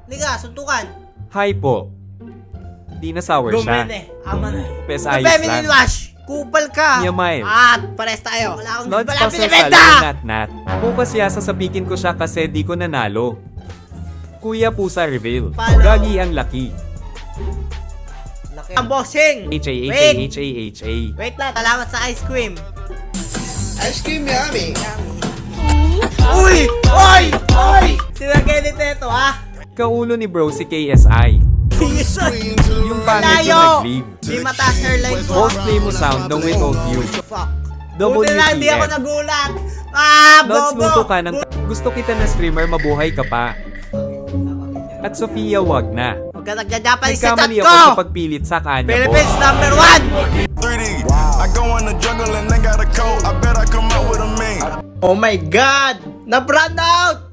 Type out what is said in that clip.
Liga, suntukan. Hi po. Di na sour siya. Gumene. Ama na. Pes ayos Feminine lang. wash. Kupal ka. Yamay. At pares tayo. Wala akong Lods wala pa sa pinibenta. nat. Bukas ya sasabihin ko siya kasi di ko nanalo. Kuya Pusa reveal. Paano? Gagi ang laki. Ang bossing. H-A-H-A-H-A-H-A. Wait lang. Salamat sa ice cream. Ice cream yummy. Uy! Uy! Uy! Sila ganit na ito, ha? Kaulo ni bro si KSI. Yung pangit yung Layo! nag-leave. Di mataas hairline ko. Boss play mo sound no without you. Fuck. Buti lang, di ako WTF. nagulat. Ah, Lods bobo! luto ka ng gusto kita na streamer mabuhay ka pa. At Sofia wag na. Huwag ka nagja-Japanese sa chat Nagkamali ko! ako sa pagpilit sa kanya po. Philippines number 1! 3D. I go in the jungle and they got a coat. I bet I come out with a mean. Oh my God! Na-brand out!